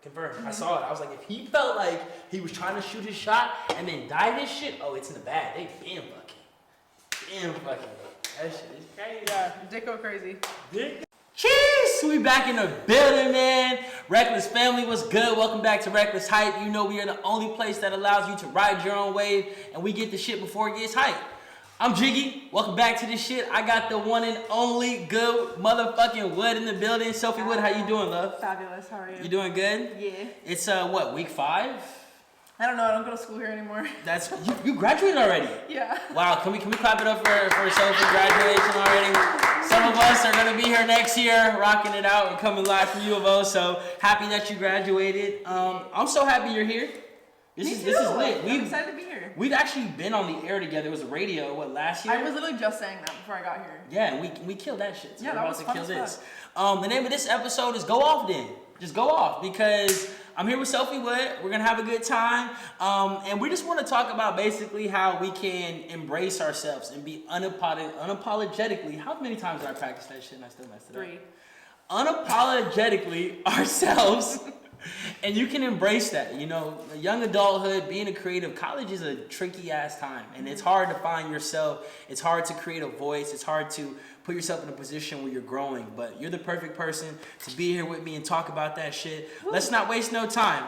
Confirmed. I saw it. I was like, if he felt like he was trying to shoot his shot and then die this shit, oh, it's in the bag. They been fucking. That shit is crazy. Yeah, dick go crazy. Cheers! We back in the building, man. Reckless family, what's good? Welcome back to Reckless Hype. You know we are the only place that allows you to ride your own wave, and we get the shit before it gets hype. I'm Jiggy. Welcome back to this shit. I got the one and only good motherfucking Wood in the building. Sophie Wood, how you doing, love? Fabulous. How are you? You doing good? Yeah. It's what, week 5? I don't know. I don't go to school here anymore. That's you graduated already. Yeah. Wow. Can we clap it up for Sophie graduation already? Some of us are gonna be here next year, rocking it out and coming live from U of O. So happy that you graduated. I'm so happy you're here. This is lit. I'm excited to be here. We've actually been on the air together. It was a radio, last year? I was literally just saying that before I got here. Yeah, and we killed that shit. So yeah, we're that about was to fun kill as this. fuck. The name of this episode is Go Off Then. Just go off, because I'm here with Sophie Wood. We're gonna have a good time. And we just want to talk about basically how we can embrace ourselves and be unapologetically. How many times did I practice that shit and I still messed it up? 3. Unapologetically ourselves. And you can embrace that. You know, young adulthood, being a creative, college is a tricky ass time. And it's hard to find yourself. It's hard to create a voice. It's hard to put yourself in a position where you're growing. But you're the perfect person to be here with me and talk about that shit. Woo. Let's not waste no time.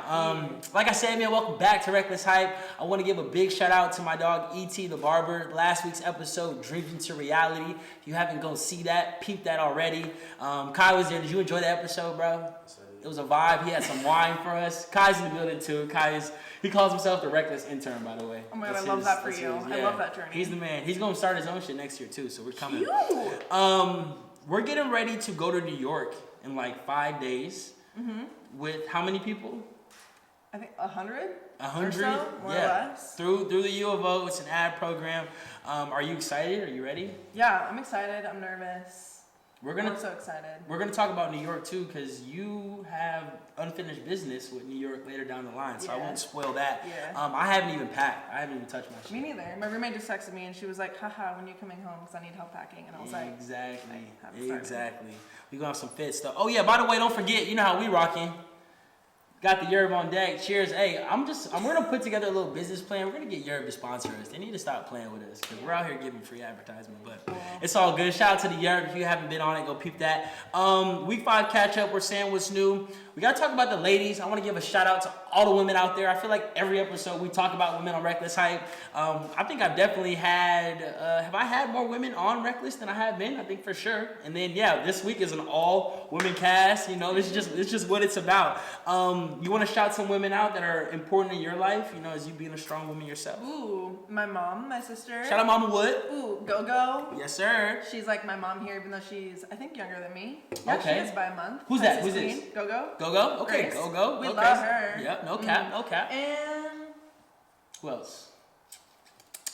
Like I said, man, welcome back to Reckless Hype. I want to give a big shout out to my dog, E.T. the Barber. Last week's episode, Dreams into Reality. If you haven't gone see that, peep that already. Kai was there. Did you enjoy the episode, bro? It was a vibe. He had some wine for us. Kai's in the building too. He calls himself the Reckless Intern, by the way. Oh my god, I love that for you. I love that journey. He's the man. He's gonna start his own shit next year too, so we're coming. Cute. We're getting ready to go to New York in like 5 days. With how many people? I think 100. 100, or so, more or less. Through the U of O, it's an ad program. Are you excited? Are you ready? Yeah, I'm excited. I'm nervous. I'm so excited. We're gonna talk about New York too, because you have unfinished business with New York later down the line, so I won't spoil that. Yeah. I haven't even packed. I haven't even touched my shit. Me neither. My roommate just texted me and she was like, haha, when you coming home, because I need help packing. And I was like, Exactly. We gonna have some fit stuff. Oh yeah, by the way, don't forget, you know how we rocking. Got the Yerb on deck. Cheers. Hey, we're gonna put together a little business plan. We're gonna get Yerb to sponsor us. They need to stop playing with us, because we're out here giving free advertisement, but it's all good. Shout out to the Yerb. If you haven't been on it, go peep that. Week 5 catch up. We're saying what's new. We gotta talk about the ladies. I want to give a shout out to all the women out there. I feel like every episode we talk about women on Reckless Hype. I think I've definitely had. Have I had more women on Reckless than I have men? I think for sure. And then this week is an all women cast. You know, it's just what it's about. You want to shout some women out that are important in your life, you know, as you being a strong woman yourself? Ooh, my mom, my sister. Shout out Mama Wood. Ooh, Go-Go. Yes, sir. She's like my mom here, even though she's, I think, younger than me. Yeah, okay. She is by a month. Who's that? Who's this? Go-Go. Go-Go? Okay, Grace. Go-Go. We love her. Yep, no cap, no cap. And who else?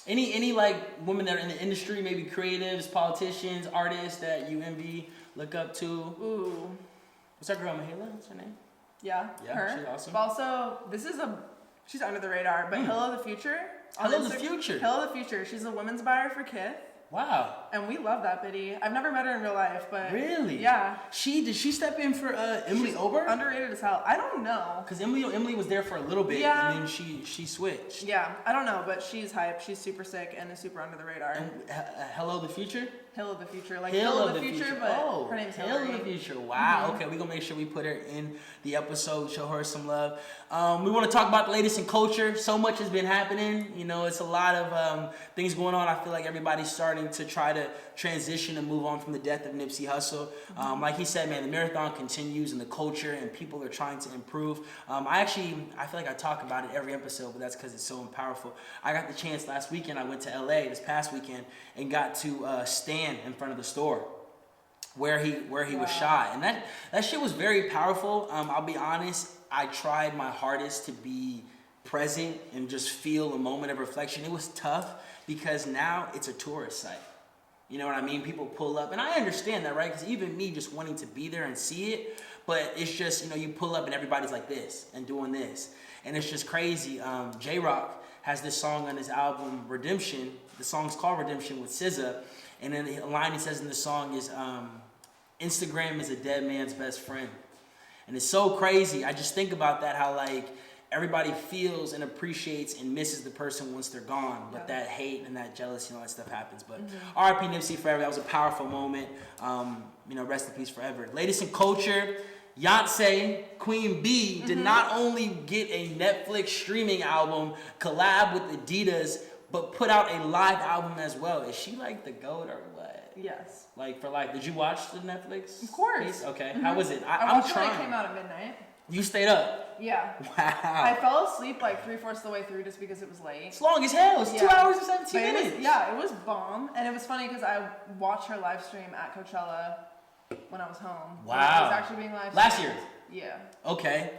Any like women that are in the industry, maybe creatives, politicians, artists that you envy, look up to? Ooh. What's that girl, Mahela? What's her name? Yeah, her. She's awesome. But also, she's under the radar, but Hello the Future. Hello the Future. Hello the Future. She's a women's buyer for Kith. Wow. And we love that biddy. I've never met her in real life, but really, yeah. Did she step in for Emily Ober? Underrated as hell. I don't know. Because Emily was there for a little bit, and then she switched. Yeah, I don't know, but she's hype. She's super sick and is super under the radar. And, Hello the Future? Hill of the Future, like Hill of the Future, but her name's Hillary. Hill of the Future. Wow. Okay, we're gonna make sure we put her in the episode, show her some love. We want to talk about the latest in culture. So much has been happening. You know, it's a lot of things going on. I feel like everybody's starting to try to transition and move on from the death of Nipsey Hussle. Like he said, man, the marathon continues and the culture and people are trying to improve. I feel like I talk about it every episode, but that's because it's so powerful. I got the chance last weekend. I went to LA this past weekend and got to stand in front of the store where he was shot, and that shit was very powerful. I'll be honest, I tried my hardest to be present and just feel a moment of reflection. It was tough because now it's a tourist site. You know what I mean? People pull up, and I understand that, right? Because even me just wanting to be there and see it, but it's just, you know, you pull up and everybody's like this and doing this, and it's just crazy. J-Rock has this song on his album Redemption. The song's called Redemption with SZA. And then the line he says in the song is, Instagram is a dead man's best friend. And it's so crazy. I just think about that, how like everybody feels and appreciates and misses the person once they're gone. But that hate and that jealousy and all that stuff happens. But R.I.P. Nipsey forever. That was a powerful moment. Rest in peace forever. Latest in culture, Beyonce, Queen B, did not only get a Netflix streaming album, collab with Adidas, but put out a live album as well. Is she like the GOAT or what? Yes. Like for like, did you watch the Netflix? Of course. Piece? Okay. How was it? I watched it when it came out at midnight. You stayed up? Yeah. Wow. I fell asleep like 3/4 of the way through just because it was late. It's long as hell. It's 2 hours and 17 minutes. It was bomb. And it was funny because I watched her live stream at Coachella when I was home. Wow. It was actually being live streamed. Last year? Yeah. Okay.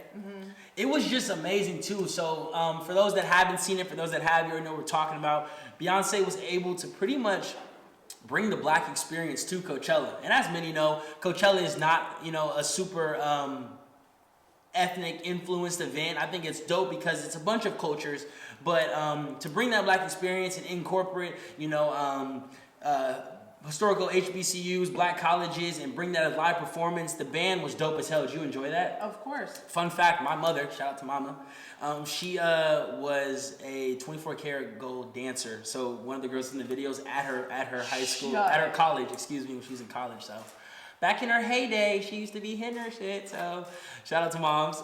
It was just amazing too. So for those that haven't seen it, for those that have, you already know what we're talking about. Beyonce was able to pretty much bring the black experience to Coachella. And as many know, Coachella is not, a super ethnic influenced event. I think it's dope because it's a bunch of cultures, but to bring that black experience and incorporate, historical HBCUs, black colleges, and bring that as live performance. The band was dope as hell. Did you enjoy that? Of course. Fun fact, my mother, shout out to mama, she was a 24 karat gold dancer. So one of the girls in the videos at her high school, at her college, when she was in college. So back in her heyday, she used to be hitting her shit. So shout out to moms.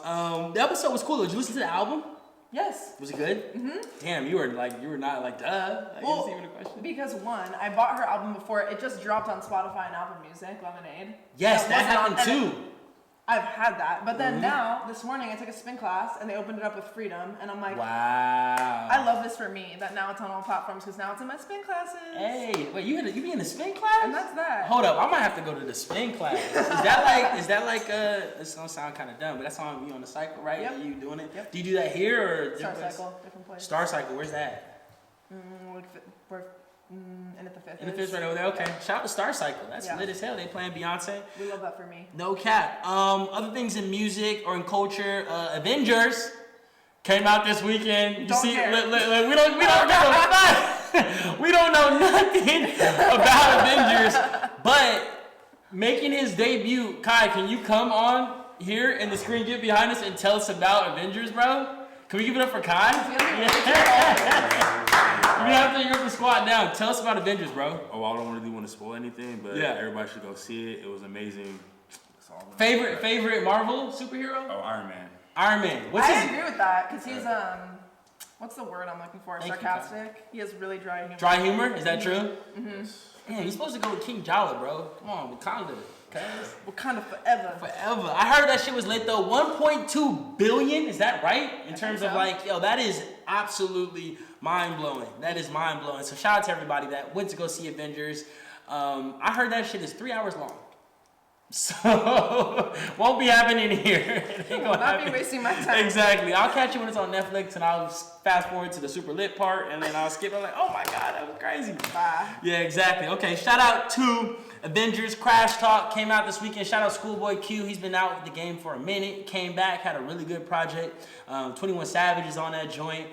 The episode was cool. Did you listen to the album? Yes. Was it good? Damn, you were not like, duh. Well, even a question. because one, I bought her album before. It just dropped on Spotify and Apple Music, Lemonade. Yes, that happened too. I've had that. But then now, this morning, I took a spin class and they opened it up with Freedom. And I'm like, wow. I love this for me, that now it's on all platforms because now it's in my spin classes. Hey, wait, you be in the spin class? And that's that. Hold up, I might have to go to the spin class. Is that like this gonna sound kind of dumb, but that's on you on the cycle, right? Yep. You doing it? Yep. Do you do that here or Star Cycle, different place. Star Cycle, where's that? We're in at the Fifth. In the Fifth right over there, okay. Yeah. Shout out to Star Cycle. That's lit as hell. They playing Beyonce. We love that for me. No cap. Other things in music or in culture, Avengers came out this weekend. You see, we don't know nothing about Avengers, but making his debut, Kai, can you come on here and the screen get behind us and tell us about Avengers, bro? Can we give it up for Kai? You have to go squat down. Tell us about Avengers, bro. Oh, I don't really want to spoil anything, but everybody should go see it. It was amazing. Favorite Marvel superhero? Oh, Iron Man. Iron Man. I agree with that because he's what's the word I'm looking for? Sarcastic. He has really dry humor. Dry humor? Is that true? Mm-hmm. Damn, he's supposed to go with King Jala, bro. Come on, Wakanda. Wakanda forever. Forever. I heard that shit was lit though. 1.2 billion. Is that right? In terms of like, that is absolutely mind blowing. That is mind blowing. So shout out to everybody that went to go see Avengers. I heard that shit is 3 hours long. So won't be happening here. It ain't gonna not be wasting my time. Exactly. I'll catch you when it's on Netflix, and I'll fast forward to the super lit part, and then I'll skip. I'm like, oh my god, that was crazy. Bye. Yeah, exactly. Okay, shout out to Avengers. Crash Talk came out this weekend. Shout out Schoolboy Q. He's been out with the game for a minute. Came back, had a really good project. 21 Savage is on that joint.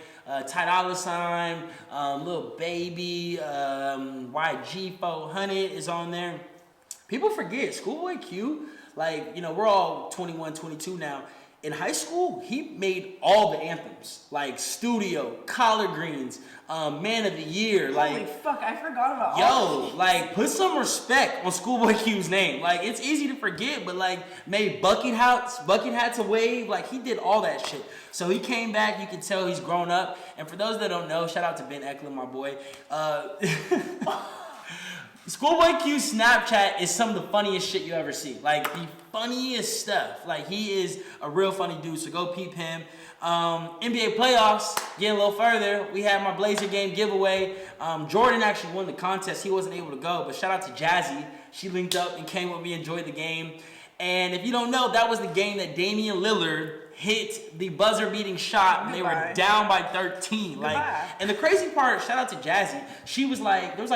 Ty Dolla Sign, Lil Baby, YG 400 is on there. People forget, Schoolboy Q, we're all 21, 22 now. In high school, he made all the anthems, like Studio, Collard Greens, Man of the Year. Holy fuck, I forgot about all Yo, put some respect on Schoolboy Q's name. It's easy to forget, but made bucket hats a wave. He did all that shit. So he came back, you can tell he's grown up. And for those that don't know, shout out to Ben Eklund, my boy. Schoolboy Q's Snapchat is some of the funniest shit you ever see. The funniest stuff. He is a real funny dude, so go peep him. NBA playoffs, getting a little further. We had my Blazer game giveaway. Jordan actually won the contest. He wasn't able to go, but shout out to Jazzy. She linked up and came with me, enjoyed the game. And if you don't know, that was the game that Damian Lillard hit the buzzer-beating shot and they were down by 13. And the crazy part, shout out to Jazzy. She was there was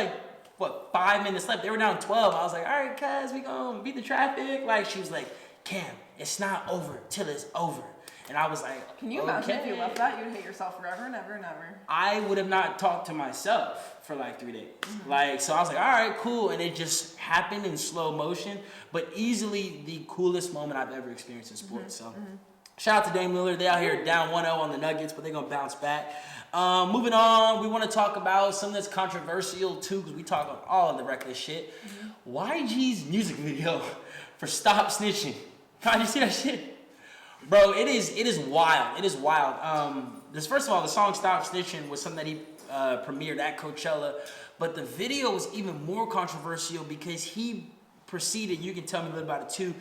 5 minutes left. They were down 12. I was like, all right, cuz, we gonna beat the traffic. She was like, Cam, it's not over till it's over. And I was like, can you imagine if you left that? You'd hate yourself forever and ever and ever. I would have not talked to myself for like 3 days. Like, so I was like, all right, cool. And it just happened in slow motion, but easily the coolest moment I've ever experienced in sports. So shout out to Dame Lillard. They out here down 1-0 on the Nuggets, but they're going to bounce back. Moving on, we want to talk about something that's controversial too, because we talk about all of the reckless shit. YG's music video for Stop Snitching. Did you see that shit? Bro, it is wild. It is wild. First of all, the song Stop Snitching was something that he premiered at Coachella, but the video was even more controversial because he proceeded, you can tell me a little about it too,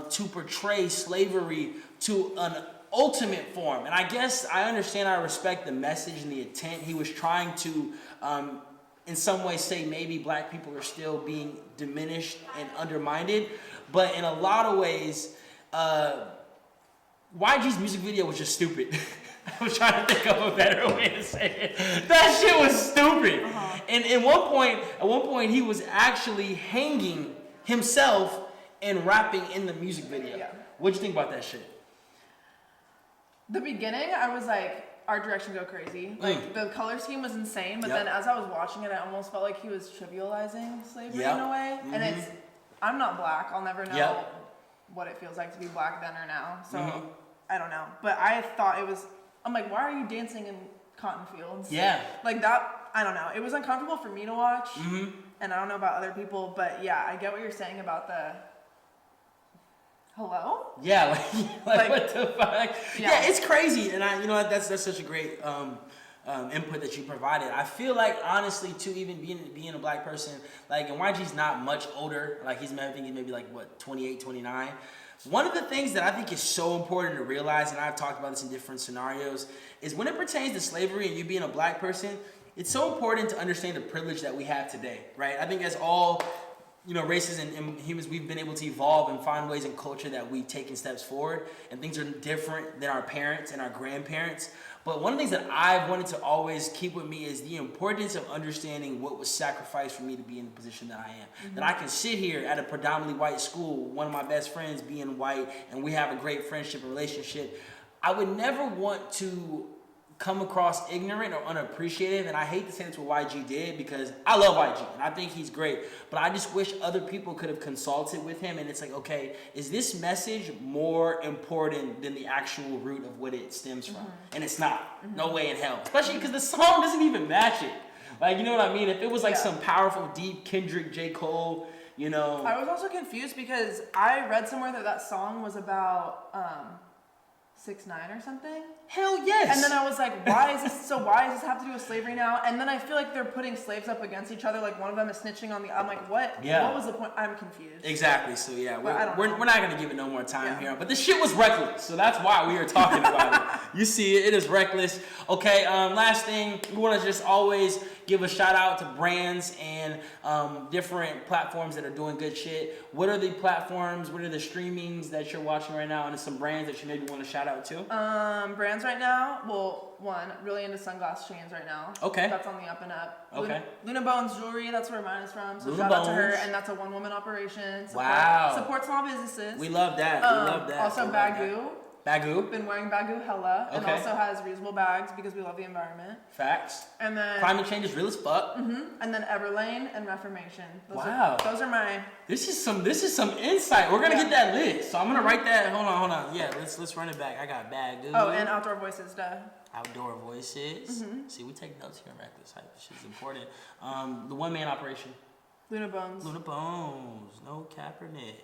to portray slavery to an ultimate form. And I guess I understand, I respect the message and the intent. He was trying to, in some ways, say maybe black people are still being diminished and undermined, but in a lot of ways, YG's music video was just stupid. I was trying to think of a better way to say it. That shit was stupid. And at one point, he was actually hanging himself and rapping in the music video. Yeah. What'd you think about that shit? The beginning, I was like, Art Direction go crazy. Like, the color scheme was insane, but then as I was watching it, I almost felt like he was trivializing slavery in a way. And I'm not black. I'll never know what it feels like to be black then or now. So, I don't know. But I thought it was, I'm like, why are you dancing in cotton fields? Yeah. Like that, I don't know. It was uncomfortable for me to watch. And I don't know about other people, but yeah, I get what you're saying about the, hello? Yeah, like what the fuck? Yeah, it's crazy. And that's such a great input that you provided. I feel like, honestly, too, even being a black person, like, and YG's not much older. Like, I think he's maybe like, what, 28, 29. One of the things that I think is so important to realize, and I've talked about this in different scenarios, is when it pertains to slavery and you being a black person, it's so important to understand the privilege that we have today, right? I think as all, races and humans, we've been able to evolve and find ways in culture that we've taken steps forward, and things are different than our parents and our grandparents. But one of the things that I've wanted to always keep with me is the importance of understanding what was sacrificed for me to be in the position that I am. That I can sit here at a predominantly white school, one of my best friends being white, and we have a great friendship and relationship. I would never want to come across ignorant or unappreciative, and I hate to say that's what YG did, because I love YG and I think he's great, but I just wish other people could have consulted with him. And it's like, okay, is this message more important than the actual root of what it stems from? And it's not. No way in hell, especially because the song doesn't even match it. Like, you know what I mean? If it was like some powerful, deep Kendrick, J. Cole, I was also confused because I read somewhere that song was about 6ix9ine or something. Hell yes. And then I was like, why does this have to do with slavery now? And then I feel like they're putting slaves up against each other. Like, one of them is snitching on the, I'm like, what? Yeah. What was the point? I'm confused. Exactly. So yeah, we're not going to give it no more time here. But this shit was reckless. So that's why we are talking about it. You see it is reckless. Okay, last thing, we want to just always give a shout out to brands and different platforms that are doing good shit. What are the platforms, what are the streamings that you're watching right now, and some brands that you maybe want to shout out to? Brands right now, well, one, really into sunglass chains right now. Okay. That's on the up and up. Okay. Luna Bones Jewelry, that's where mine is from. So Luna shout out to Bones. her, and that's a one-woman operation. Support small businesses. We love that. We love that. Also Bagoo. Bagoo. Been wearing Bagoo hella. Okay. And also has reusable bags because we love the environment. Facts. And then climate change is real as fuck. And then Everlane and Reformation. Those are my. This is some insight. We're gonna get that list. So I'm gonna write that. Hold on. Yeah, let's run it back. I got Bagoo. Oh, and Outdoor Voices, duh. Outdoor Voices. See, we take notes here in Reckless Hype. This shit's important. The one-man operation. Luna Bones. No Kaepernick.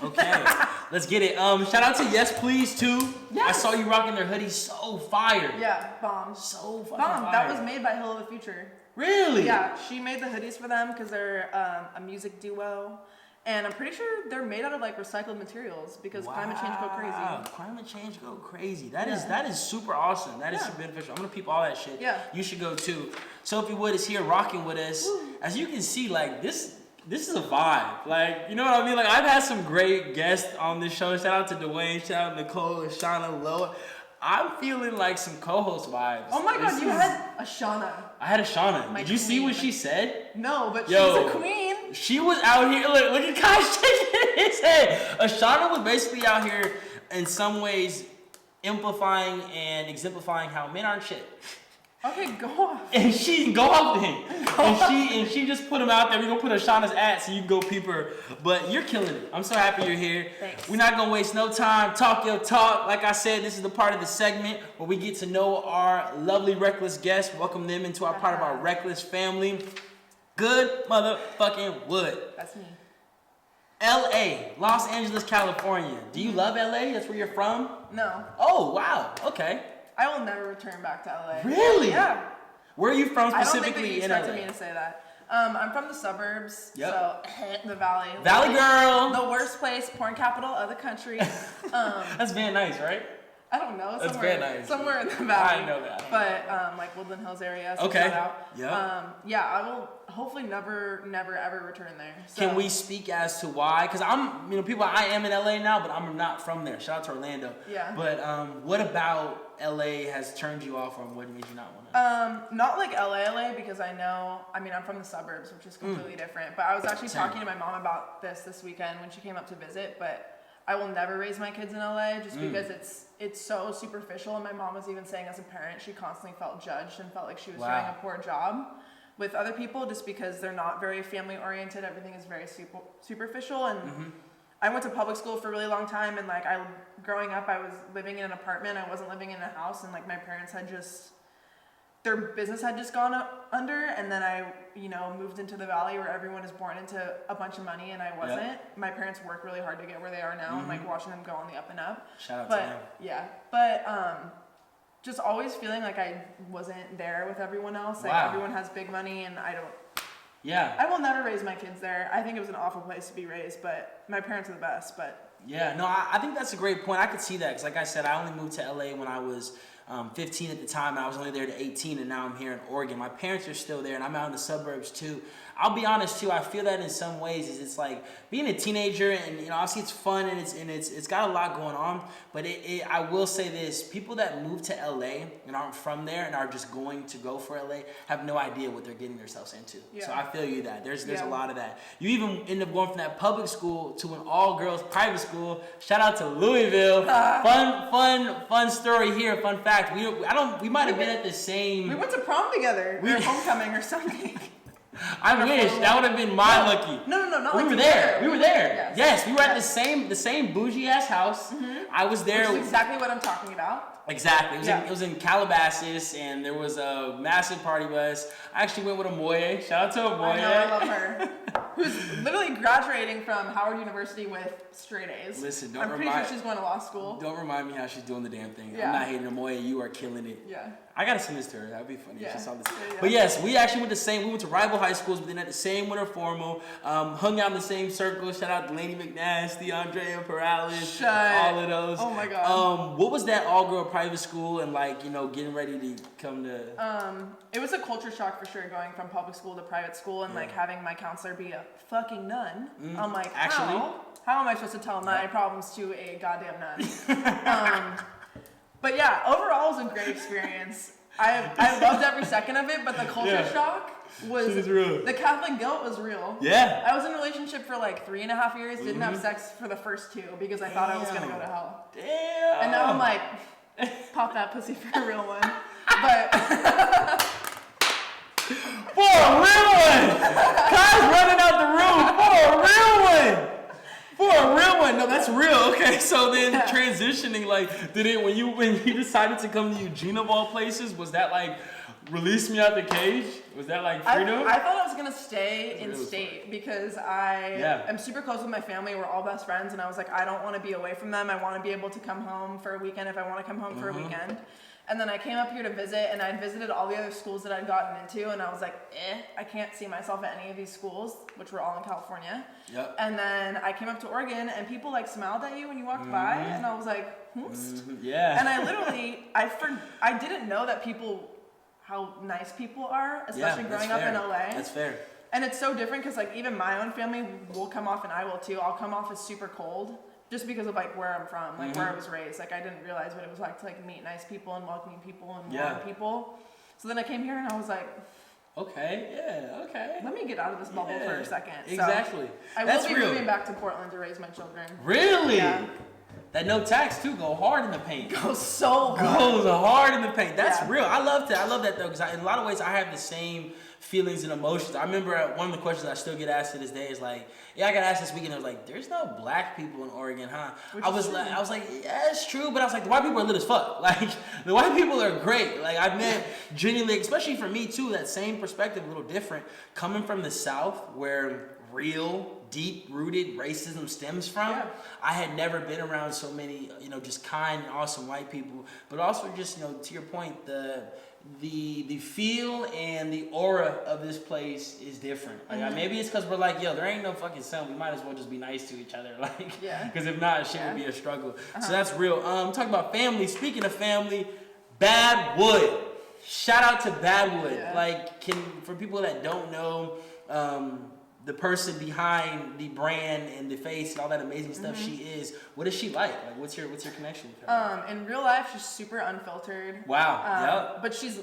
Okay, let's get it. Shout out to Yes Please too. Yes. I saw you rocking their hoodies. So fire. Yeah, bomb. So fucking bomb. fire. That was made by Hill of the Future. Really? Yeah, she made the hoodies for them because they're a music duo. And I'm pretty sure they're made out of like recycled materials because climate change go crazy. Climate change go crazy. That is super awesome. That is super beneficial. I'm gonna peep all that shit. Yeah. You should go too. Sophie Wood is here rocking with us. Woo. As you can see, like this is a vibe. Like, you know what I mean? Like, I've had some great guests on this show. Shout out to Dwayne, shout out to Nicole, Shauna, Loa. I'm feeling like some co-host vibes. Oh my God, you had a Shauna. I had a Shauna. Did you see what she said? No, but she's a queen. she was out here. Look at Kai's shaking his head. Ashana was basically out here in some ways amplifying and exemplifying how men aren't shit. Okay, go off. And she go off then. And she just put him out there. We're gonna put Ashana's at so you can go peep her. But you're killing it. I'm so happy you're here. Thanks. We're not gonna waste no time. Talk your talk. Like I said, this is the part of the segment where we get to know our lovely reckless guests. Welcome them into our part of our reckless family. Good motherfucking wood. That's me. LA, Los Angeles, California. Do you love LA? That's where you're from? No. Oh wow. Okay. I will never return back to LA. Really? Yeah. Where are you from specifically I don't think that you in LA? expected me to say that. I'm from the suburbs, Yep. so the Valley. Valley girl. The worst place, porn capital of the country. That's Van Nuys, right? I don't know. That's very nice. Somewhere in the Valley. I know that. But like Woodland Hills area. So Okay. shout out. Yeah. Yeah, I will hopefully never ever return there. So. Can we speak as to why? Because I am in LA now, but I'm not from there. Shout out to Orlando. Yeah. But what about LA has turned you off, or what made you not want to? Not like LA because I'm from the suburbs, which is completely different. But I was actually Same. talking to my mom about this weekend when she came up to visit. But I will never raise my kids in LA just because it's so superficial. And my mom was even saying as a parent, she constantly felt judged and felt like she was doing a poor job with other people just because they're not very family oriented. Everything is very superficial. And I went to public school for a really long time. And like growing up, I was living in an apartment. I wasn't living in a house. And like my parents had their business had just gone up under, and then I, moved into the Valley where everyone is born into a bunch of money, and I wasn't. Yep. My parents worked really hard to get where they are now, and like watching them go on the up and up. Shout out to them. Yeah, but just always feeling like I wasn't there with everyone else. Like everyone has big money, and I don't. Yeah. I will never raise my kids there. I think it was an awful place to be raised, but my parents are the best. But yeah, no, I think that's a great point. I could see that because, like I said, I only moved to LA when I was 15 at the time, and I was only there to 18, and now I'm here in Oregon. My parents are still there, and I'm out in the suburbs too. I'll be honest too. I feel that in some ways is it's like being a teenager, and obviously it's fun and it's got a lot going on. But I will say this: people that move to LA and aren't from there and are just going to go for LA have no idea what they're getting themselves into. Yeah. So I feel you that there's a lot of that. You even end up going from that public school to an all girls private school. Shout out to Louisville. Fun story here. Fun fact. We might have been at the same. We went to prom together. We were homecoming or something. I wish that would have been my lucky. No, not we like were there. We were there. Yes, we were at the same bougie ass house. I was there. Which is exactly what I'm talking about. Exactly. It was in Calabasas, and there was a massive party bus. I actually went with Amoye. Shout out to Amoye. I know, I love her. Who's literally graduating from Howard University with straight A's. Listen, I'm pretty sure she's going to law school. Don't remind me how she's doing the damn thing. Yeah. I'm not hating Amoye. You are killing it. Yeah. I gotta send this to her. That'd be funny. Yeah. She saw this. Yeah. But yes, we actually we went to rival high schools, but then at the same winter formal, hung out in the same circle. Shout out to Laney McNasty, Andrea Perales, all of those. Oh my God. What was that all-girl private school and getting ready to come to? It was a culture shock for sure, going from public school to private school and having my counselor be a fucking nun. I'm like, how am I supposed to tell my problems to a goddamn nun? But yeah, overall it was a great experience. I loved every second of it, but the culture shock was real. The Catholic guilt was real. Yeah. I was in a relationship for like 3.5 years, didn't have sex for the first 2 because I thought I was gonna go to hell. Damn. And now I'm like, pop that pussy for a real one. But for a real one! Kai's running out the room for a real one! For a real one, no, that's real. Okay, so then transitioning, when you decided to come to Eugene of all places, was that like release me out the cage? Was that like freedom? I thought I was gonna stay in state because I am super close with my family. We're all best friends, and I was like, I don't want to be away from them. I want to be able to come home for a weekend if I want to come home for a weekend. And then I came up here to visit, and I'd visited all the other schools that I'd gotten into, and I was like, I can't see myself at any of these schools, which were all in California. Yep. And then I came up to Oregon, and people smiled at you when you walked by, and I was like, whoops. Yeah. And I literally, I didn't know that how nice people are, especially growing up in LA. That's fair. And it's so different because even my own family will come off, and I will too. I'll come off as super cold. Just because of where I'm from, where I was raised. I didn't realize what it was like to meet nice people and welcoming people and warm people. So then I came here and I was like, Okay, yeah, okay. Let me get out of this bubble for a second. Exactly. So, I That's will be real. moving back to Portland to raise my children. Really? Yeah. That no tax too go hard in the paint. Goes so hard. Goes hard in the paint. That's Yeah. real. I love that though, because in a lot of ways I have the same feelings and emotions. I remember one of the questions I still get asked to this day is like, yeah, I got asked this weekend. I was like, there's no black people in Oregon, huh? I was like, yeah, it's true, but I was like, the white people are lit as fuck. Like, the white people are great. Like, I meant genuinely, especially for me too, that same perspective, a little different, coming from the South where real, deep-rooted racism stems from. Yeah. I had never been around so many, just kind and awesome white people, but also just, to your point, the feel and the aura of this place is different. Like, maybe it's because we're like, yo, there ain't no fucking sun. We might as well just be nice to each other. Like, because if not, shit would be a struggle. So that's real. Talking about family. Speaking of family, Bad Wood. Shout out to Bad Wood. Yeah. Like, for people that don't know, the person behind the brand and the face and all that amazing stuff she is, what is she like? Like, what's your connection with her? In real life, she's super unfiltered. Wow. But she's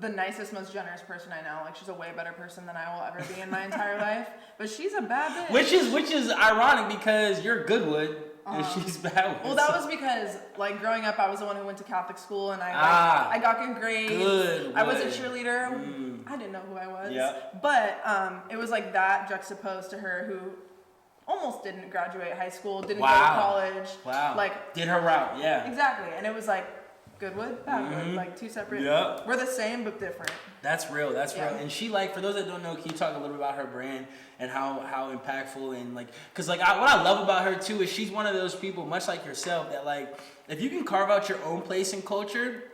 the nicest, most generous person I know. Like, she's a way better person than I will ever be in my entire life. But she's a bad bitch. Which is ironic because you're Goodwood and she's Bad Wood. Well, that was because, like, growing up, I was the one who went to Catholic school, and I got good grades. Good. I was a cheerleader. I didn't know who I was. Yep. But it was like that juxtaposed to her, who almost didn't graduate high school, didn't go to college. Wow. Like, did her route, yeah. Exactly. And it was like Goodwood, Bad Wood, like two separate. Yep. We're the same but different. That's real. That's real. And she, like, for those that don't know, can you talk a little bit about her brand and how impactful and like, because like what I love about her too is she's one of those people, much like yourself, that like if you can carve out your own place in culture,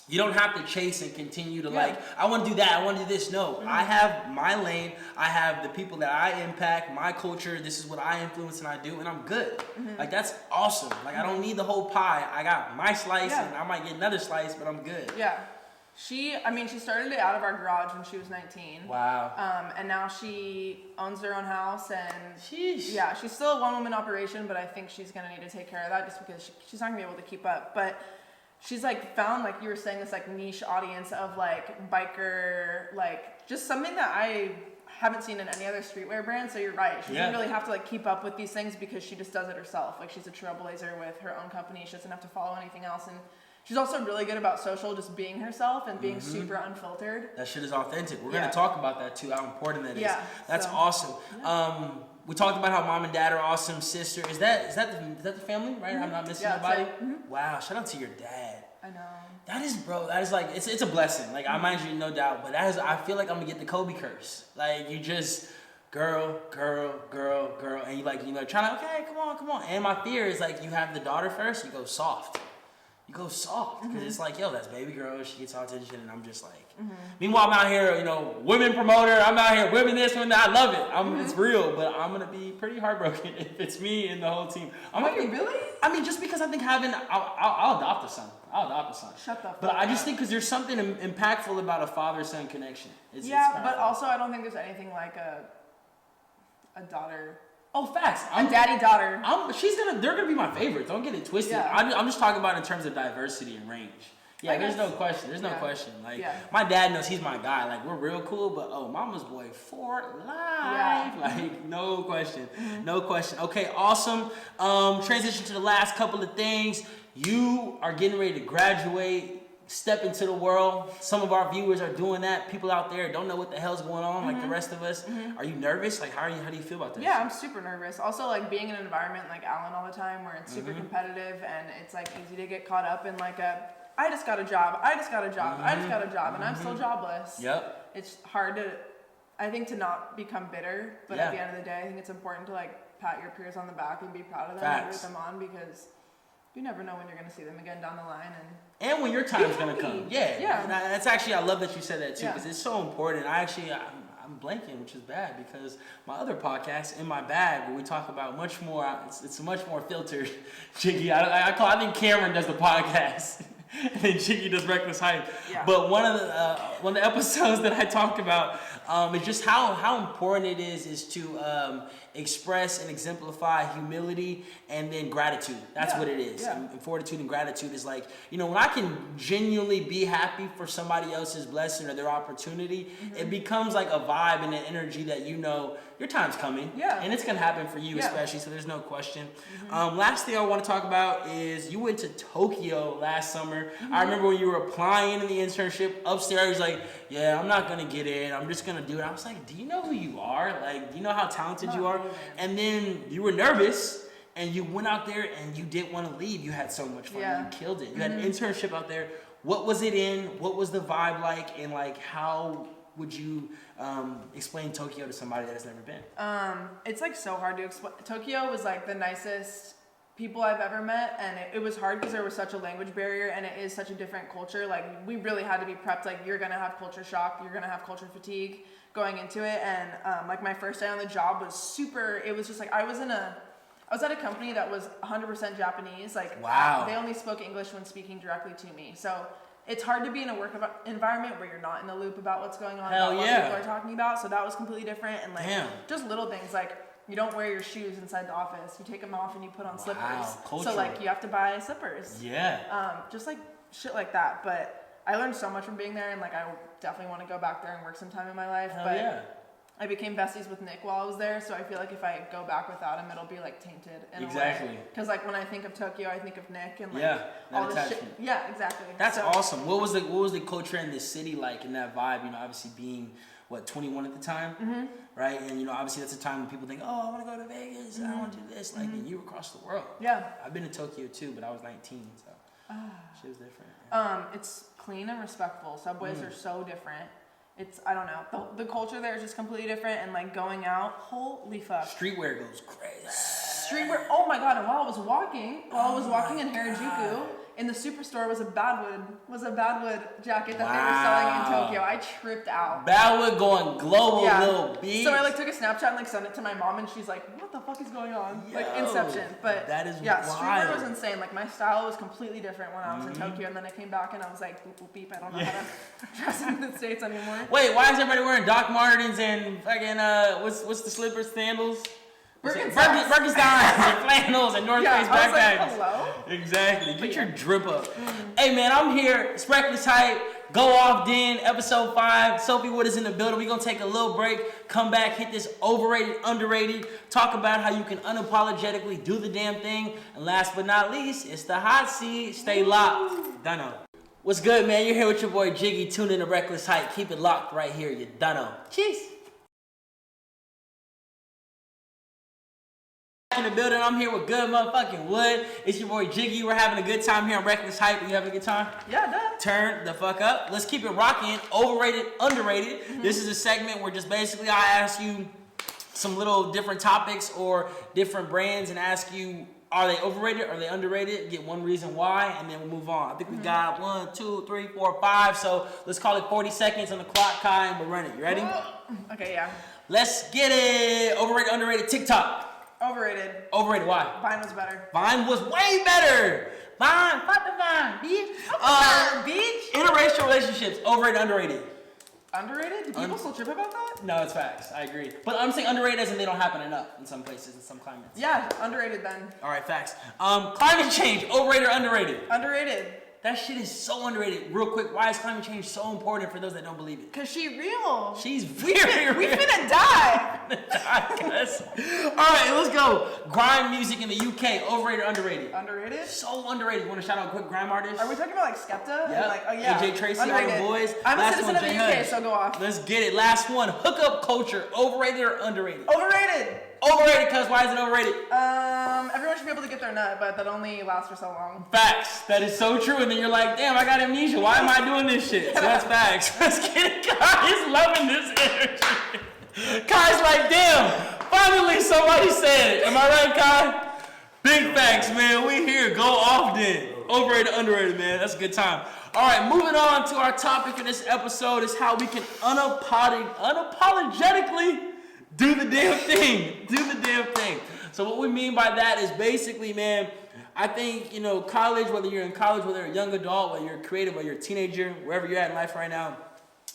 you don't have to chase and continue to like, I want to do that, I want to do this. No, I have my lane. I have the people that I impact, my culture. This is what I influence and I do, and I'm good. Like, that's awesome. Like, I don't need the whole pie. I got my slice, and I might get another slice, but I'm good. Yeah. She started it out of our garage when she was 19. Wow. And now she owns her own house, and sheesh. Yeah, she's still a one-woman operation, but I think she's gonna need to take care of that just because she's not gonna be able to keep up. But she's like found, like you were saying, this like niche audience of like biker, like just something that I haven't seen in any other streetwear brand. So you're right. She doesn't really have to like keep up with these things because she just does it herself. Like, she's a trailblazer with her own company. She doesn't have to follow anything else. And she's also really good about social, just being herself and being super unfiltered. That shit is authentic. We're gonna talk about that too, how important that is. Yeah, That's awesome. Yeah. We talked about how mom and dad are awesome. Sister, is that the family, right? I'm not missing nobody. Wow, shout out to your dad. I know. That is like, it's a blessing. Like, I mind you, no doubt. But I feel like I'm gonna get the Kobe curse. Like, you just girl, and you trying to, okay, come on. And my fear is like, you have the daughter first, you go soft. Because it's like, yo, that's baby girl. She gets all attention, and I'm just like. Meanwhile, I'm out here, women promoter. I'm out here, women this, women that. I love it. It's real, but I'm gonna be pretty heartbroken if it's me and the whole team. Really? I mean, just because I think I'll adopt a son. Shut the fuck But I just up. think because there's something impactful about a father-son connection. It's but also I don't think there's anything like a daughter. Oh, facts. A daddy-daughter. They're gonna be my favorite. Don't get it twisted. Yeah. I'm just talking about in terms of diversity and range. Yeah, there's no question. There's no question. Like, my dad knows he's my guy. Like, we're real cool, but mama's boy for life. Yeah. Like, no question. No question. Okay, awesome. Transition to the last couple of things. You are getting ready to graduate, step into the world. Some of our viewers are doing that. People out there don't know what the hell's going on, like the rest of us. Are you nervous? Like, how do you feel about that? Yeah, I'm super nervous. Also, like, being in an environment like Allen all the time where it's super competitive and it's like easy to get caught up in like I just got a job, and I'm still jobless. Yep. It's hard to not become bitter, but at the end of the day, I think it's important to like pat your peers on the back and be proud of them and root them on, because you never know when you're going to see them again down the line. And when your time's going to come. Yeah. And that's actually, I love that you said that too, because it's so important. I'm blanking, which is bad, because my other podcast, In My Bag, where we talk about much more, it's much more filtered, jiggy. I think Cameron does the podcast. and then Jiggy does reckless hype. Yeah. But one of the episodes that I talked about is just how important it is to express and exemplify humility and then gratitude. That's what it is. Yeah. And fortitude and gratitude is like, you know, when I can genuinely be happy for somebody else's blessing or their opportunity, it becomes like a vibe and an energy that you know your time's coming. Yeah. And it's gonna happen for you especially, so there's no question. Last thing I want to talk about is you went to Tokyo last summer. I remember when you were applying in the internship upstairs, you was like, yeah, I'm not gonna get in, I'm just gonna do it. I was like, do you know who you are? Like, do you know how talented you are? And then you were nervous and you went out there and you didn't want to leave. You had so much fun. You killed it. You had an internship out there. What was it in? What was the vibe like? And like, how would you explain Tokyo to somebody that has never been? It's like so hard to explain. Tokyo was like the nicest people I've ever met, and it was hard because there was such a language barrier and it is such a different culture. Like, we really had to be prepped. Like, you're gonna have culture shock, you're gonna have culture fatigue going into it. And like my first day on the job was super. It was just like I was at a company that was 100% Japanese. Like, wow. They only spoke English when speaking directly to me. So it's hard to be in a work environment where you're not in the loop about what's going on, about what people are talking about. So that was completely different. And like, just little things like, you don't wear your shoes inside the office. You take them off and you put on slippers. Cultural. So like, you have to buy slippers. Yeah. Just like shit like that. But I learned so much from being there, and like, I definitely want to go back there and work sometime in my life. I became besties with Nick while I was there, so I feel like if I go back without him, it'll be like tainted in a way. Because like when I think of Tokyo, I think of Nick and like all this shit. Yeah, exactly. That's awesome. What was the culture in the city like, in that vibe? You know, obviously being 21 at the time, right? And you know, obviously that's a time when people think, oh, I want to go to Vegas, I want to do this. Like, and you were across the world. Yeah. I've been to Tokyo too, but I was 19, so shit was different. It's clean and respectful. Subways are so different. It's, I don't know, the culture there is just completely different, and like going out, holy fuck. Streetwear goes crazy. Streetwear, oh my god, and while I was walking in Harajuku, in the superstore was a Badwood jacket that they were selling in Tokyo. I tripped out. Badwood going global, little bitch. So I like took a Snapchat and like sent it to my mom, and she's like, what the fuck is going on? Yo, like Inception. But that is streetwear was insane. Like, my style was completely different when I was in Tokyo, and then I came back and I was like, boop boop beep, I don't know how to dress in the States anymore. Wait, why is everybody wearing Doc Martens and fucking what's the slippers, sandals? Birkenstocks and flannels and North Face backpacks. Like, hello? Exactly. Get your drip up. Hey man, I'm here. It's Reckless Hype. Go Off Den, episode 5. Sophie Wood is in the building. We're gonna take a little break, come back, hit this overrated, underrated, talk about how you can unapologetically do the damn thing. And last but not least, it's the hot seat. Stay locked. Dunno. What's good, man? You're here with your boy Jiggy. Tune in to Reckless Hype. Keep it locked right here. You dunno. Cheers. In the building, I'm here with good motherfucking Wood. It's your boy Jiggy. We're having a good time here on Reckless Hype. You having a good time? Yeah, duh. Turn the fuck up. Let's keep it rocking. Overrated, underrated. This is a segment where just basically I ask you some little different topics or different brands and ask you, are they overrated? Are they underrated? Get one reason why, and then we'll move on. I think we got 1, 2, 3, 4, 5. So let's call it 40 seconds on the clock, Kai, and we're running. You ready? Okay, yeah. Let's get it. Overrated, underrated. TikTok. Overrated. Overrated, why? Vine was better. Vine was way better. Vine, fuck the Vine, bitch. Interracial relationships, overrated, underrated. Underrated? Do people still trip about that? No, it's facts. I agree. But I'm saying underrated as in they don't happen enough in some places, in some climates. Yeah, underrated then. All right, facts. Climate change, overrated or underrated? Underrated. That shit is so underrated. Real quick, why is climate change so important for those that don't believe it? Cause she real. She's very real. We finna die. Alright, let's go. Grime music in the UK, overrated or underrated? Underrated? So underrated. You want to shout out a quick grime artist? Are we talking about like Skepta? Yeah. Like, oh yeah. AJ Tracy, underrated. all the boys. I'm Last a citizen one, of the Jay UK, Hudge. so go off. Let's get it. Last one. Hookup culture, overrated or underrated? Overrated. Overrated, cuz why is it overrated? Everyone should be able to get their nut, but that only lasts for so long. Facts. That is so true. And then you're like, damn, I got amnesia. Why am I doing this shit? So that's facts. Let's get it. Kai's loving this energy. Kai's like, damn, finally somebody said it. Am I right, Kai? Big facts, man. We here. Go off then. Overrated, underrated, man. That's a good time. All right, moving on to our topic of this episode is how we can unapologetically do the damn thing. Do the damn thing. So what we mean by that is basically, man, I think, you know, college, whether you're in college, whether you're a young adult, whether you're creative, whether you're a teenager, wherever you're at in life right now,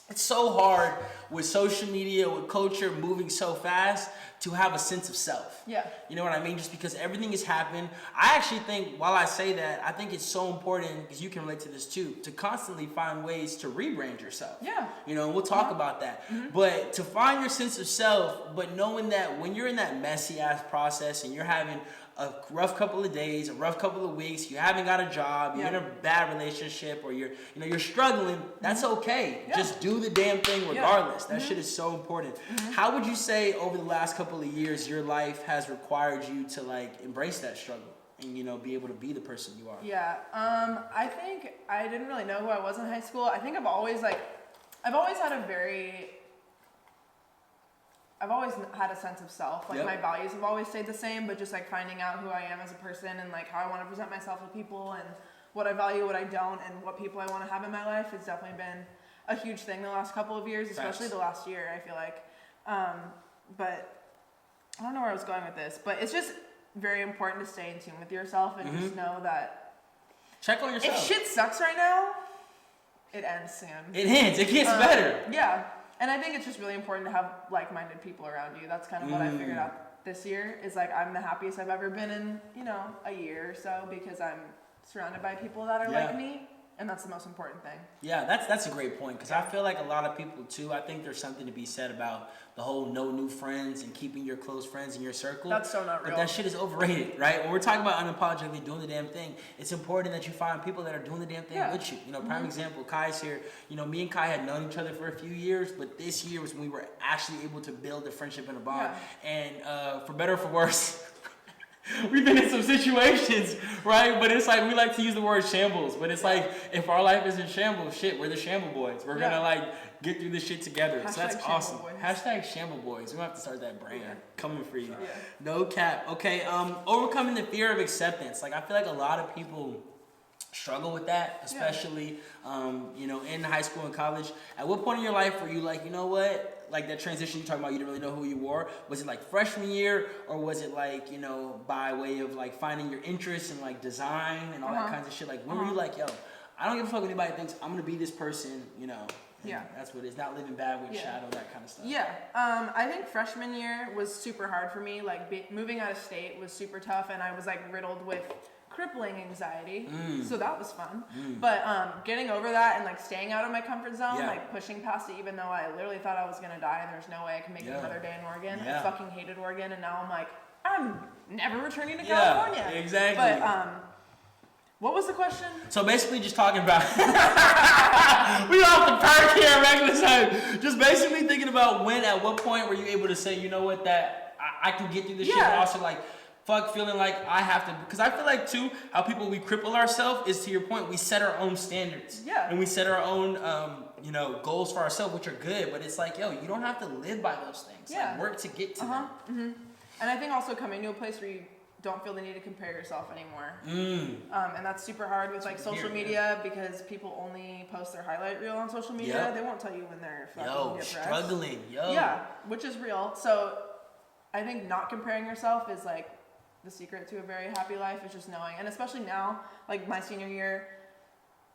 it's so hard with social media, with culture moving so fast to have a sense of self. Yeah. You know what I mean? Just because everything has happened. I actually think, while I say that, I think it's so important, because you can relate to this too, to constantly find ways to rebrand yourself. Yeah. You know, we'll talk about that. But to find your sense of self, but knowing that when you're in that messy ass process and you're having a rough couple of days, a rough couple of weeks, you haven't got a job, you're in a bad relationship, or you're struggling, that's okay. Yeah. Just do the damn thing regardless. That shit is so important. How would you say over the last couple of years your life has required you to like embrace that struggle and, you know, be able to be the person you are? Yeah. I think I didn't really know who I was in high school. I think I've always had a sense of self. Like my values have always stayed the same, but just like finding out who I am as a person and like how I want to present myself to people and what I value, what I don't, and what people I want to have in my life has definitely been a huge thing the last couple of years, especially the last year, I feel like. But I don't know where I was going with this, but it's just very important to stay in tune with yourself and just know that check on yourself. If shit sucks right now, it ends soon. It ends. It gets better. Yeah. And I think it's just really important to have like-minded people around you. That's kind of what I figured out this year, is like I'm the happiest I've ever been in, you know, a year or so, because I'm surrounded by people that are like me. And that's the most important thing. Yeah, that's a great point, because I feel like a lot of people too, I think there's something to be said about the whole no new friends and keeping your close friends in your circle. That's so not real. But that shit is overrated, right? When we're talking about unapologetically doing the damn thing, it's important that you find people that are doing the damn thing with you. You know, prime example, Kai's here. You know, me and Kai had known each other for a few years, but this year was when we were actually able to build a friendship and a bond. Yeah. And for better or for worse, we've been in some situations, right? But it's like, we like to use the word shambles, but it's like, if our life is in shambles, shit, we're the shamble boys. We're gonna like get through this shit together. So that's awesome. Hashtag shamble boys. We're gonna have to start that brand coming for you. Yeah. No cap. Okay, overcoming the fear of acceptance. Like, I feel like a lot of people struggle with that, especially, you know, in high school and college. At what point in your life were you like, you know what? Like that transition you talking about, you didn't really know who you were. Was it like freshman year, or was it like, you know, by way of like finding your interests in like design and all that kinds of shit? Like, when were you like, yo, I don't give a fuck what anybody thinks, I'm gonna be this person, you know? Yeah, that's what it is. Not living bad with shadow, that kind of stuff. Yeah, I think freshman year was super hard for me. Like moving out of state was super tough, and I was like riddled with crippling anxiety, so that was fun. But getting over that and like staying out of my comfort zone, like pushing past it, even though I literally thought I was gonna die and there's no way I can make it another day in Oregon. I fucking hated Oregon, and now I'm like, I'm never returning to California. Exactly. But what was the question? So basically, just talking about we off the park here, regular time. Just basically thinking about at what point were you able to say, you know what, that I can get through this shit, but also like, fuck feeling like I have to, because I feel like too, how we cripple ourselves is, to your point, we set our own standards. Yeah. And we set our own, you know, goals for ourselves, which are good, but it's like, yo, you don't have to live by those things. Yeah. Like, work to get to them. And I think also coming to a place where you don't feel the need to compare yourself anymore. And that's super hard with like social media, because people only post their highlight reel on social media. They won't tell you when they're fucking depressed. Struggling. Yeah, which is real. So I think not comparing yourself is like the secret to a very happy life, is just knowing. And especially now, like my senior year,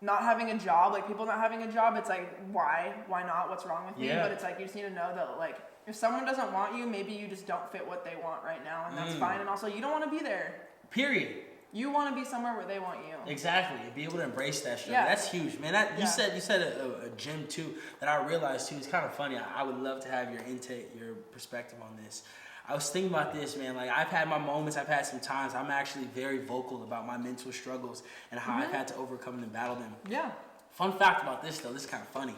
not having a job, like people not having a job, it's like, why not, what's wrong with me? But it's like, you just need to know that like, if someone doesn't want you, maybe you just don't fit what they want right now, and that's fine. And also, you don't want to be there, period. You want to be somewhere where they want you. Exactly. Be able to embrace that shit. That's huge, man. You said a gym too that I realized too. It's kind of funny. I would love to have your perspective on this. I was thinking about this, man. Like, I've had my moments, I've had some times I'm actually very vocal about my mental struggles and how I've had to overcome them and battle them. Yeah. Fun fact about this, though, this is kind of funny.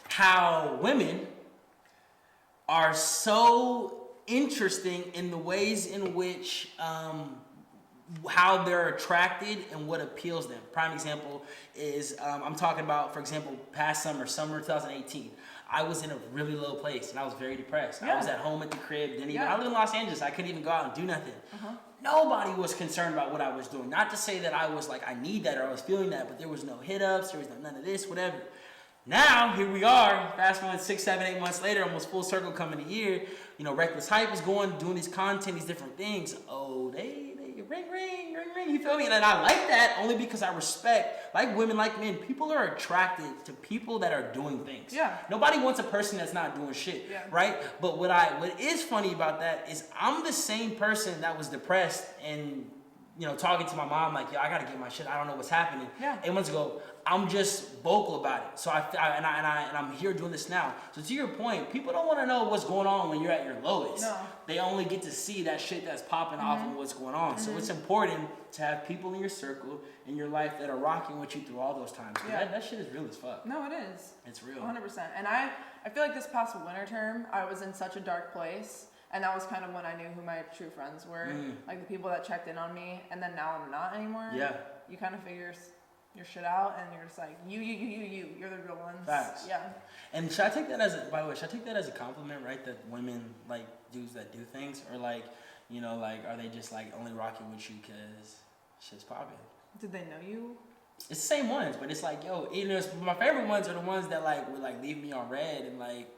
How women are so interesting in the ways in which, how they're attracted and what appeals them. Prime example is, I'm talking about, for example, past summer 2018. I was in a really low place and I was very depressed. I was at home at the crib. I live in Los Angeles. I couldn't even go out and do nothing. Nobody was concerned about what I was doing. Not to say that I was like, I need that or I was feeling that, but there was no hit ups. There was none of this, whatever. Now, here we are, fast forward 6, 7, 8 months later, almost full circle coming a year. You know, Reckless Hype is going, doing this content, these different things. Oh, they ring, ring, ring, ring. You feel me? And I like that only because I respect, like women, like men, people are attracted to people that are doing things. Yeah. Nobody wants a person that's not doing shit, right? But what is funny about that is I'm the same person that was depressed and, you know, talking to my mom like, yo, I gotta get my shit. I don't know what's happening. Yeah. 8 months ago, I'm just vocal about it. So I'm here doing this now. So to your point, people don't want to know what's going on when you're at your lowest. No. They only get to see that shit that's popping off and what's going on. So it's important to have people in your circle in your life that are rocking with you through all those times. Yeah. That shit is real as fuck. No, it is. It's real. 100%. And I feel like this past winter term, I was in such a dark place. And that was kind of when I knew who my true friends were. Like the people that checked in on me. And then now I'm not anymore. Yeah. You kind of figure your shit out and you're just like, you're the real ones. Facts. Yeah. And should I take that as a compliment, right? That women like dudes that do things, or like, you know, like are they just like only rocking with you because shit's popping? Did they know you? It's the same ones, but it's like, yo, you know, my favorite ones are the ones that like would like leave me on red and like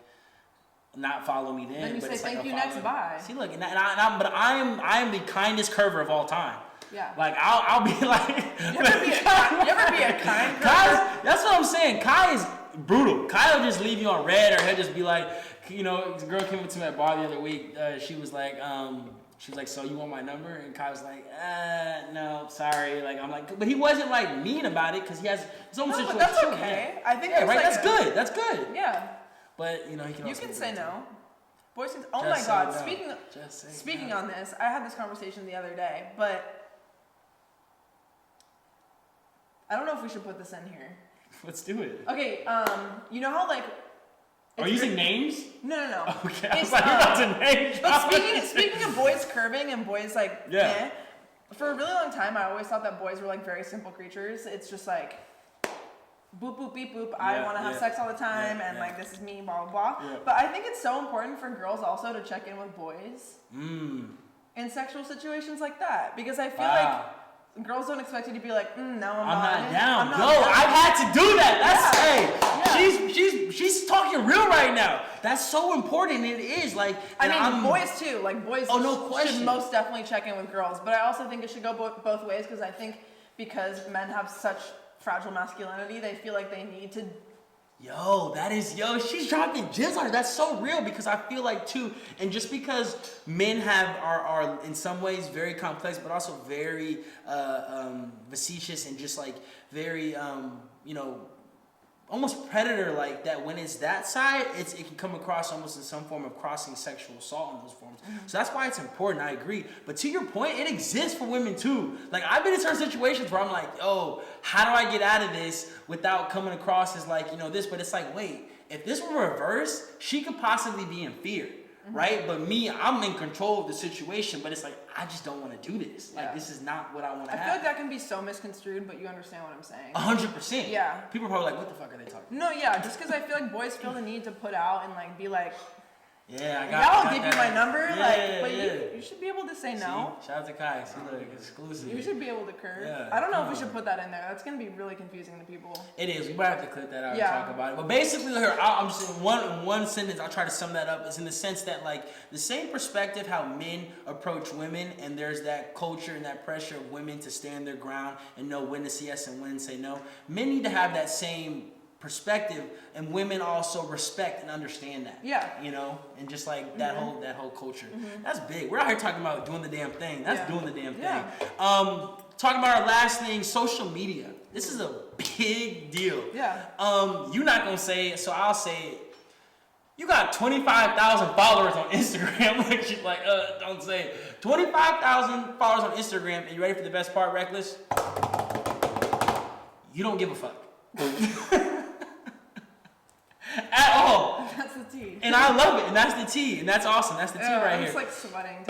not follow me then. Then you but say it's thank like you next, bye. See, look, I am the kindest curver of all time. Yeah. Like I'll be like, you ever be a kind person? Kai, that's what I'm saying. Kai is brutal. Kai will just leave you on red, or he'll just be like, you know, this girl came up to me at bar the other week. She was like, so you want my number? And Kai was like, no, sorry. Like I'm like, but he wasn't like mean about it because he has his own situation. But that's okay. I think right. like That's good. That's good. Yeah. But you know, he can. You also can say no. Boys can. Just Oh my God. no. Speaking on this, I had this conversation the other day, but I don't know if we should put this in here. Let's do it. Okay. You know how like. Are you using names? No. Okay. I was like, you're about to name. But speaking of boys curving and boys like, yeah. For a really long time, I always thought that boys were like very simple creatures. It's just like. Boop, boop, beep, boop. I want to have sex all the time, and like this is me, blah, blah, blah. Yeah. But I think it's so important for girls also to check in with boys in sexual situations like that, because I feel like girls don't expect you to be like, no, I'm not down. I'm not Yo, down. I've had to do that. That's she's talking real right now. That's so important. It is like. I mean, boys too. Like boys. Oh, no question. Should most definitely check in with girls, but I also think it should go both ways, because I think because men have such fragile masculinity, they feel like they need to. She's dropping gems on her. That's so real, because I feel like too, and just because men are in some ways very complex, but also very facetious and just like very almost predator like that. When it's that side, it can come across almost in some form of crossing sexual assault in those forms. So that's why it's important. I agree. But to your point, it exists for women too. Like I've been in certain situations where I'm like, yo, how do I get out of this without coming across as like, this? But it's like, wait, if this were reversed, she could possibly be in fear. Right? But me, I'm in control of the situation, but it's like, I just don't want to do this. Like, this is not what I want to have. I feel like that can be so misconstrued, but you understand what I'm saying. 100%. Yeah. People are probably like, what the fuck are they talking about? No, yeah, just because I feel like boys feel the need to put out and like be like, yeah, I'll give you my number. Yeah, you should be able to say no. See, shout out to Kai. See, look, exclusive. You should be able to curve. Yeah, I don't know if we should put that in there. That's going to be really confusing to people. It is. We might have to clip that out and talk about it. But basically, here, I'm just in one sentence. I'll try to sum that up. Is in the sense that, like, the same perspective how men approach women, and there's that culture and that pressure of women to stand their ground and know when to say yes and when to say no. Men need to have that same perspective, and women also respect and understand that. Yeah. And just like that whole culture. That's big. We're out here talking about doing the damn thing. That's doing the damn thing. Talking about our last thing, social media. This is a big deal. Yeah. You're not gonna say it, so I'll say it. You got 25,000 followers on Instagram. Don't say it. 25,000 followers on Instagram, and you ready for the best part, Reckless? You don't give a fuck. At all. That's the tea. And I love it, and that's the tea, and that's awesome. That's the tea right here. It's like sweating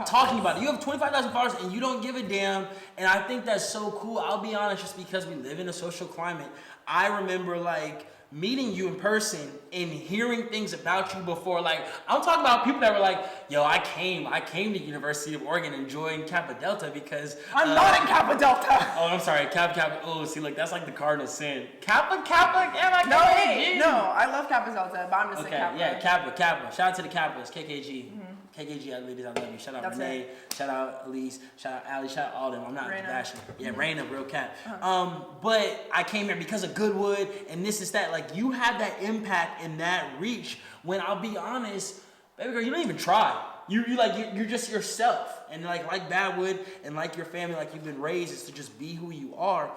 talking about it. You have 25,000 followers, and you don't give a damn, and I think that's so cool. I'll be honest, just because we live in a social climate, I remember like meeting you in person and hearing things about you before. Like, I'm talking about people that were like, yo, I came to University of Oregon and joined Kappa Delta because I'm not in Kappa Delta. Oh, I'm sorry, Kappa. Oh, see, like that's like the cardinal sin. Kappa. Am No, I no, I love Kappa Delta, but I'm just saying Kappa. Yeah, Kappa. Shout out to the Kappas, KKG. KKG ladies, I love you. Shout out That's Renee. Shout out Elise. Shout out Allie. Shout out all them. I'm not Raina. bashing. Yeah, Raina, real cat. But I came here because of Goodwood and this is that. Like, you have that impact and that reach when I'll be honest, baby girl, you don't even try. You're just yourself. And like Badwood and like your family, like you've been raised, is to just be who you are.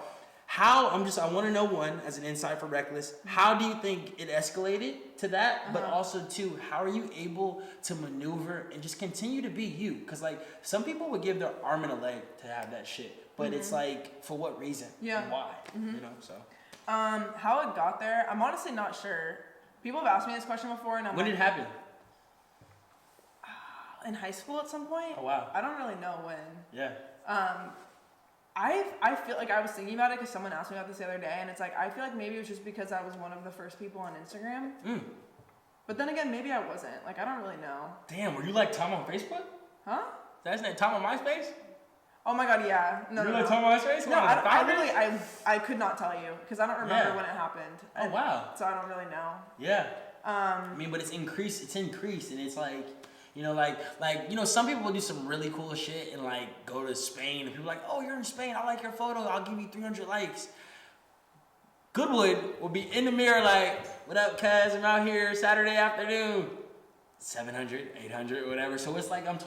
I want to know, one, as an insight for Reckless, how do you think it escalated to that? But also, two, how are you able to maneuver and just continue to be you? Because, like, some people would give their arm and a leg to have that shit. But it's like, for what reason? Yeah. And why? You know, so. How it got there, I'm honestly not sure. People have asked me this question before, and When did it happen? In high school at some point. Oh, wow. I don't really know when. Yeah. I feel like I was thinking about it because someone asked me about this the other day, and it's like, I feel like maybe it was just because I was one of the first people on Instagram. But then again, maybe I wasn't. Like, I don't really know. Damn, were you like Tom on Facebook? Huh? That's not Tom on MySpace? Oh my god, yeah. No, you no, like Tom on MySpace? No, I could not tell you because I don't remember when it happened. Oh, wow. So I don't really know. Yeah. I mean, but it's increased, and it's like, you know, like, you know, some people will do some really cool shit and like go to Spain, and people are like, oh, you're in Spain, I like your photo, I'll give you 300 likes. Goodwood will be in the mirror like, what up, cuz, I'm out here Saturday afternoon. 700, 800, whatever. So it's like, I'm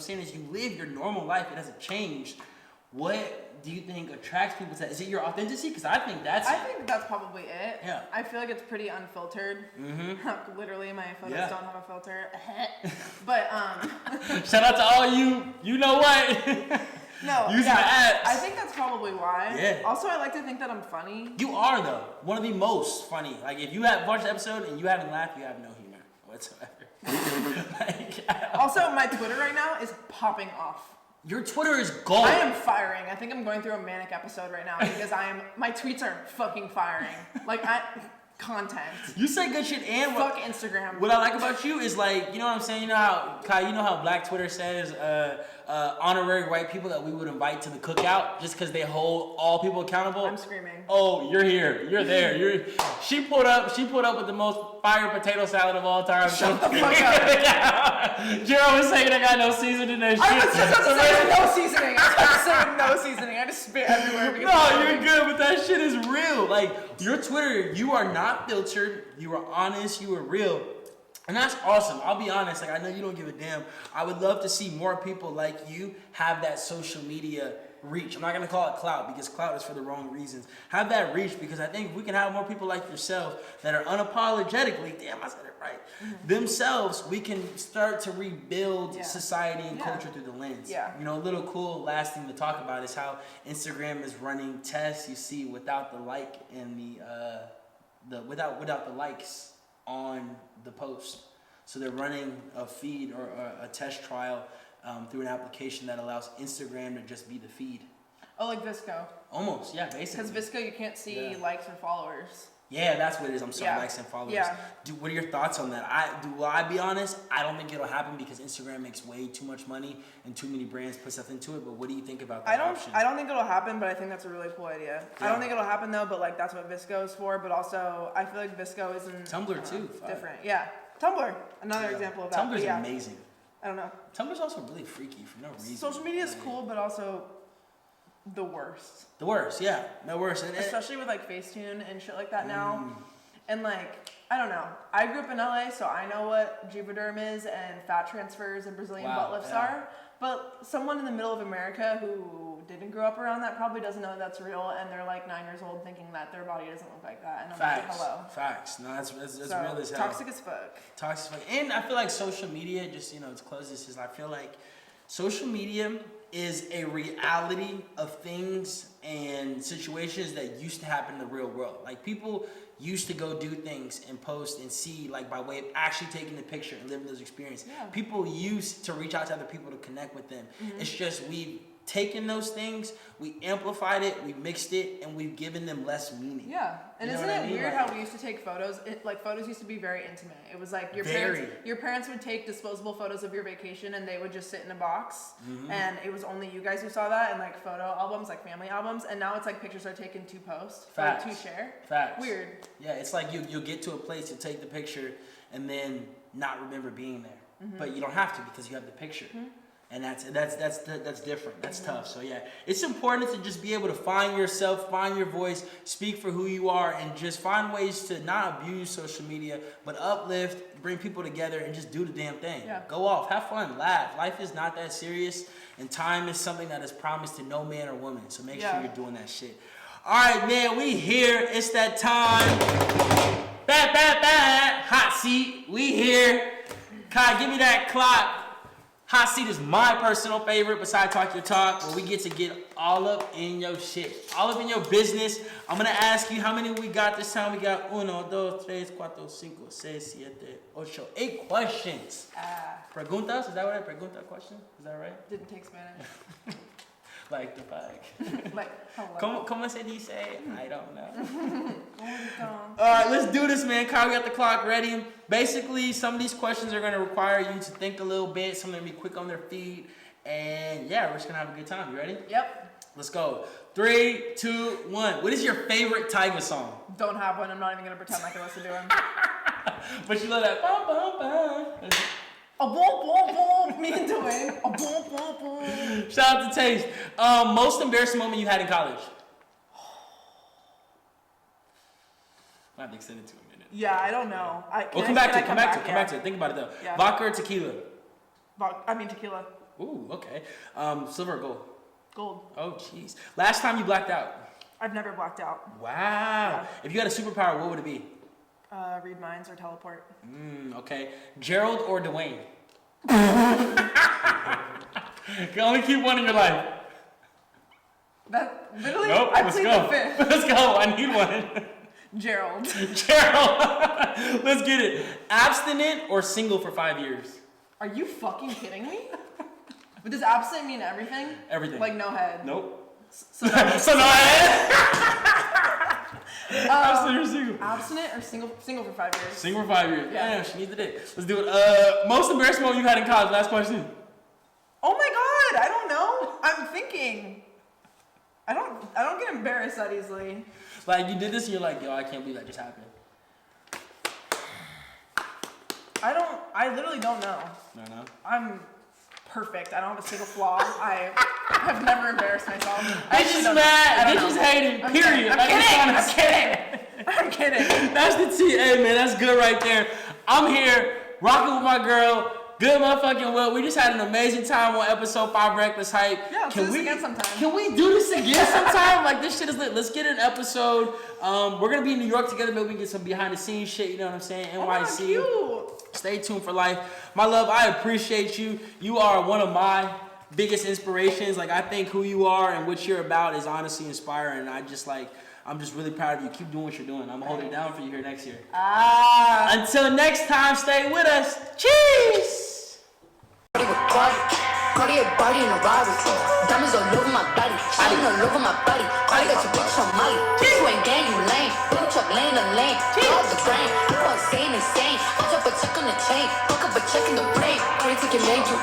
saying is you live your normal life, it hasn't changed. What do you think attracts people to that? Is it your authenticity? Because I think that's probably it. Yeah. I feel like it's pretty unfiltered. Literally, my photos don't have a filter. But shout out to all you know what? No, use my apps. I think that's probably why. Yeah. Also, I like to think that I'm funny. You are though one of the most funny. Like, if you have watched the episode and you haven't laughed, you have no humor whatsoever. Also, my Twitter right now is popping off. Your Twitter is gold. I am firing. I think I'm going through a manic episode right now because my tweets are fucking firing. Content. You say good shit, and fuck Instagram. What I like about you is, like, you know what I'm saying? You know how, Kai, you know how Black Twitter says honorary white people that we would invite to the cookout just because they hold all people accountable? I'm screaming. Oh, you're here. You're there. She pulled up with the most fire potato salad of all time. Shut the fuck up. Gerald was saying I got no seasoning and shit. I was just about to say no seasoning. No seasoning. I just spit everywhere. No, you're good, but that shit is real. Like, your Twitter, you are not filtered. You are honest. You are real. And that's awesome. I'll be honest. Like, I know you don't give a damn. I would love to see more people like you have that social media reach. I'm not going to call it clout because clout is for the wrong reasons. Have that reach, because I think if we can have more people like yourself that are unapologetically, damn, I said it right, themselves, we can start to rebuild society and culture through the lens. Yeah. You know, a little cool last thing to talk about is how Instagram is running tests, you see, without the like and without the likes on the post. So they're running a feed or a test trial through an application that allows Instagram to just be the feed. Oh, like Visco. Almost, yeah, basically. Because Visco, you can't see likes or followers. Yeah, that's what it is. I'm sorry, likes and followers. Yeah. What are your thoughts on that? Will I be honest? I don't think it'll happen because Instagram makes way too much money and too many brands put stuff into it. But what do you think about that option? I don't think it'll happen, but I think that's a really cool idea. Yeah. I don't think it'll happen though, but like that's what Visco is for. But also, I feel like Visco isn't Tumblr too. Different. Yeah, Tumblr. Another example of that. Tumblr's amazing. I don't know. Tumblr's also really freaky for no reason. Social media is cool, but also the worst. The worst, yeah. The worst. And especially with like Facetune and shit like that now. And like, I don't know. I grew up in LA, so I know what Juvederm is and fat transfers and Brazilian butt lifts are. But someone in the middle of America who didn't grow up around that probably doesn't know that's real, and they're like 9 years old thinking that their body doesn't look like that. And I'm like, hello. Facts. No, that's so, real as hell. Toxic as fuck. Toxic as fuck. And I feel like social media, just, you know, to close this, is I feel like social media is a reality of things and situations that used to happen in the real world. Like, people used to go do things and post and see, like, by way of actually taking the picture and living those experiences. Yeah. People used to reach out to other people to connect with them. It's just we've taken those things, we amplified it, we mixed it, and we've given them less meaning. Yeah. And isn't it weird how we used to take photos? Photos used to be very intimate. It was like your parents would take disposable photos of your vacation and they would just sit in a box, and it was only you guys who saw that, and like photo albums, like family albums, and now it's like pictures are taken to post or to share. Facts. Weird. Yeah, it's like you'll get to a place to take the picture and then not remember being there. but you don't have to because you have the picture. And that's different. That's tough. So yeah, it's important to just be able to find yourself, find your voice, speak for who you are, and just find ways to not abuse social media, but uplift, bring people together, and just do the damn thing. Yeah. Go off, have fun, laugh. Life is not that serious, and time is something that is promised to no man or woman. So make sure you're doing that shit. All right, man, we here. It's that time. Hot seat. We here. Kai, give me that clock. Hot seat is my personal favorite besides Talk Your Talk, where we get to get all up in your shit, all up in your business. I'm going to ask you how many we got this time. We got 1, 2, 3, 4, 5, 6, 7, 8, 8 questions. Preguntas? Is that right? Pregunta question? Is that right? Didn't take Spanish. Like the fuck. Like, hello. ¿Cómo se dice? I don't know. All right, let's do this, man. Kyle, we got the clock ready. Basically, some of these questions are going to require you to think a little bit. Some are going to be quick on their feet. And yeah, we're just going to have a good time. You ready? Yep. Let's go. 3, 2, 1. What is your favorite Tyga song? Don't have one. I'm not even going to pretend I can listen to him. But you love that. Bum, bum, bum. A boom, boom, boom. Me and Dwayne. A boom, boom, boom. Shout out to Taste. Most embarrassing moment you had in college? I have to extend it to a minute. Yeah, I don't know. Come back to it. Think about it though. Yeah. Vodka or tequila? Tequila. Ooh, okay. Silver or gold? Gold. Oh, jeez. Last time you blacked out? I've never blacked out. Wow. Yeah. If you had a superpower, what would it be? Read minds or teleport. Okay. Gerald or Dwayne? You can only keep one in your life. That literally. Nope. I Let's plead go. the fifth. Let's go. I need one. Gerald. Gerald. Let's get it. Abstinent or single for 5 years? Are you fucking kidding me? But does abstinent mean everything? Everything. Like no head. Nope. So no head. Abstinent or single? Abstinent or single for 5 years? Single for 5 years. Yeah. Damn, she needs the dick. Let's do it. Most embarrassing moment you had in college. Last question. Oh my god, I don't know. I'm thinking. I don't get embarrassed that easily. Like you did this and you're like, yo, I can't believe that just happened. I literally don't know. No. I'm perfect. I don't have a single flaw. I have never embarrassed myself. Bitches mad, bitches hating, period. I'm kidding. That's the T. Hey, man, that's good right there. I'm here, rocking with my girl. Good motherfucking Will. We just had an amazing time on episode 5 Reckless Hype. Yeah, let's do this again sometime. Can we do this again sometime? Like, this shit is lit. Let's get an episode. We're going to be in New York together. Maybe we can get some behind the scenes shit. You know what I'm saying? NYC. Oh, Stay tuned for life. My love, I appreciate you. You are one of my biggest inspirations. Like, I think who you are and what you're about is honestly inspiring. And I'm just really proud of you. Keep doing what you're doing. I'm going to hold it down for you here next year. Until next time, stay with us. Cheers! Cartier body in a Rari. Diamonds all over my body. Shining all over my body. Cardi got your bitch on Molly. You ain't gang, you lame. Big truck laying the lane. All the brain. You are insane. I drop a check on the chain. Fuck up a check in the brain. Cardi take your name, you